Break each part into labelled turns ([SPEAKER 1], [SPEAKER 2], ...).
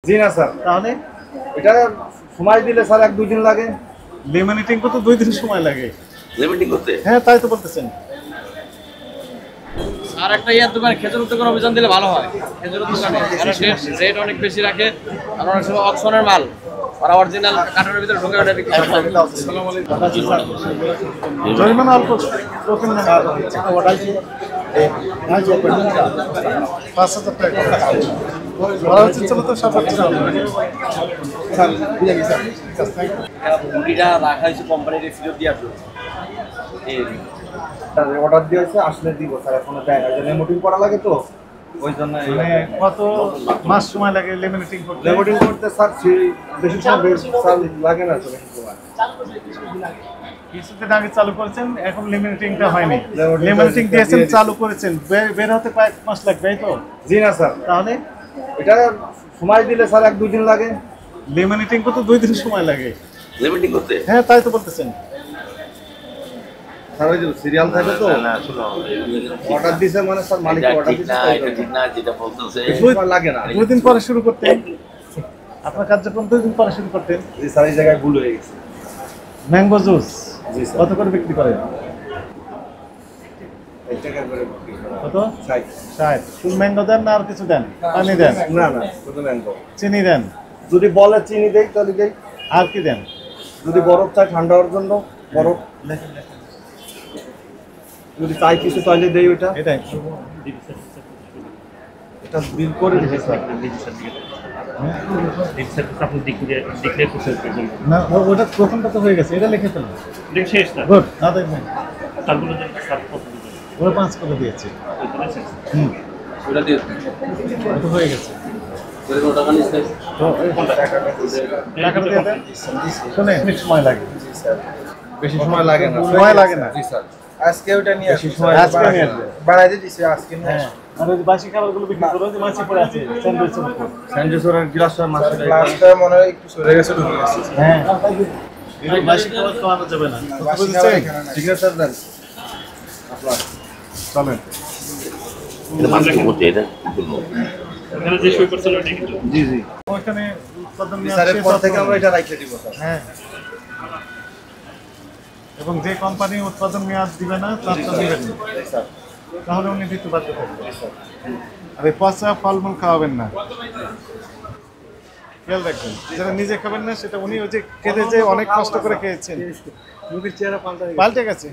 [SPEAKER 1] জি না স্যার। তাহলে এটা সময় দিলে স্যার 1-2 দিন লাগে।
[SPEAKER 2] লেমিনেটিং করতে 2 দিন সময় লাগে।
[SPEAKER 3] লেমিনেটিং করতে?
[SPEAKER 2] হ্যাঁ, তাই তো বলতেছেন।
[SPEAKER 4] আর একটা দোকান খেজুর দোকান অভিযান দিলে ভালো হয়। খেজুর দোকানে রেট অনেক বেশি রাখে, আর অনেক সময় অকশনের মাল আর অরিজিনাল কার্টনের ভিতরে ঢোকে ওটা বিক্রি করে।
[SPEAKER 2] আসসালামু আলাইকুম। জরিমানা অল্প টোকেন না অর্ডার কি 5,000 টাকা বলা হচ্ছে। চলো তো সব হচ্ছে স্যার, বুঝে স্যার।
[SPEAKER 4] মুড়িটা রাখা হয়েছে কোম্পানির ফেরত দিয়ে আসবে।
[SPEAKER 1] অর্ডার দিয়েছে, আসলে দিব স্যার। এখন দেয় না, লেমিনেটিং করা লাগে তো ওই জন্য।
[SPEAKER 2] কত মাস সময় লাগে লেমিনেটিং করতে?
[SPEAKER 1] লেমিনেটিং করতে স্যার বেশি সময় স্যার লাগে না তো, বেশি সময়।
[SPEAKER 2] কিছুদিন আগে চালু করেছেন, এখন লেমিনেটিংটা হয়নি। লেমিনেটিং দিয়েছেন, চালু করেছেন, বের হতে কয়েক মাস লাগবে, এই তো?
[SPEAKER 1] জি না স্যার।
[SPEAKER 2] তাহলে
[SPEAKER 1] এটা সময় দিলে স্যার 1-2 দিন লাগে।
[SPEAKER 2] লেমিনেটিং করতে 2 দিন সময় লাগে।
[SPEAKER 3] লেমিনেটিং করতে?
[SPEAKER 2] হ্যাঁ, তাই তো বলতেছেন।
[SPEAKER 1] স্যার ওই যে সিরিয়াল থাকে তো,
[SPEAKER 3] না শুনো,
[SPEAKER 1] অর্ডার দিছে মানে স্যার মালিক অর্ডার
[SPEAKER 3] ঠিক
[SPEAKER 1] দিছে।
[SPEAKER 3] না, এটা ঠিক না যেটা বলতেছে।
[SPEAKER 1] লাগে না।
[SPEAKER 2] 2 দিন পরে শুরু করতেন, আপনার কার্যক্রম 2 দিন পরে শুরু করতেন।
[SPEAKER 1] জি স্যার, এই জায়গায় ভুল হয়ে গেছে।
[SPEAKER 2] ম্যাঙ্গো জুস
[SPEAKER 1] জি স্যার।
[SPEAKER 2] কত করে বিক্রি করেন?
[SPEAKER 1] 1 টাকা করে বিক্রি করা।
[SPEAKER 2] কত?
[SPEAKER 1] 60।
[SPEAKER 2] 60। শুধু ম্যাঙ্গো দেন না আর কিছু দেন? পানি দেন?
[SPEAKER 1] না না, শুধু ম্যাঙ্গো।
[SPEAKER 2] চিনি দেন?
[SPEAKER 1] যদি বলে চিনি দেই তাহলে দেই।
[SPEAKER 2] আর কি দেন?
[SPEAKER 1] যদি বরফ চাই ঠান্ডা হওয়ার জন্য বরফ, যদি চাই কিছু তাহলে দেই ওইটা।
[SPEAKER 2] এটাই।
[SPEAKER 1] এটা বিল করে দিছে স্যার।
[SPEAKER 2] না, ওটা প্রথমটা তো হয়ে গেছে, এটা লিখে ফেলুন। গুড, না দেখবেন ওরা 5 করে দিয়েছে।
[SPEAKER 4] ওটা দিয়ে
[SPEAKER 2] ওটা হয়ে গেছে।
[SPEAKER 4] টাকা নিচ্ছে।
[SPEAKER 2] তো টাকাটা দিয়ে দেন। শুনে অনেক সময় লাগে।
[SPEAKER 1] জি স্যার, বেশি সময় লাগে না।
[SPEAKER 2] সময় লাগে না।
[SPEAKER 1] জি স্যার।
[SPEAKER 5] আজকে ওটা নিয়ে আসি,
[SPEAKER 2] আজকে নিয়ে আসবে।
[SPEAKER 5] বানাইতে দিছি আজকে নিয়ে
[SPEAKER 2] হ্যাঁ, আর ওই বাসি খাবারগুলো বিক্রি করো, যে মাছি পড়ে আছে স্যান্ডউইচের উপর।
[SPEAKER 1] স্যান্ডউইচের গ্লাসটা মাছ
[SPEAKER 5] ক্লাসটা মনে হয় একটু সরে গেছে, ঢুকে গেছে।
[SPEAKER 2] হ্যাঁ, এই বাসি খাবার তো আনা যাবে না।
[SPEAKER 5] বাসি
[SPEAKER 2] বুঝছেন?
[SPEAKER 5] খাবার এখানে নাই।
[SPEAKER 1] ঠিক আছে স্যার, দেন আপনার চলেন।
[SPEAKER 3] এটা মানুষ কি করছে এটা কি বলবো?
[SPEAKER 1] জি জি
[SPEAKER 2] ওইখানে উৎপাদন নিয়ে
[SPEAKER 1] স্যারের
[SPEAKER 2] আসছে,
[SPEAKER 1] পর থেকে আমরা এটা রাইখে দিব স্যার।
[SPEAKER 2] হ্যাঁ, এবং যে কোম্পানি উৎপাদন মেয়াদ দিবে না তারটা দিবেন না,
[SPEAKER 1] জি স্যার।
[SPEAKER 2] তাহলে উনি দিতে বাধ্য থাকবেন। আর এই পচা ফলমূল খাওয়াবেন না, খেয়াল রাখবেন। যেটা নিজে খাবেন না সেটা উনি ওই যে খেতে যে অনেক কষ্ট করে খেয়েছেন,
[SPEAKER 1] মুখের চেহারা
[SPEAKER 2] পাল্টে গেছে,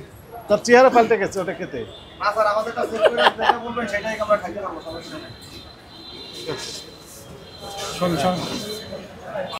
[SPEAKER 2] তার চেহারা পাল্টে গেছে ওটা খেতে।
[SPEAKER 1] না স্যার, আমাদের কাছে যেটা বলবেন সেটাই আমরা খাইতে পারবো, সমস্যা নেই।
[SPEAKER 2] শোন শোন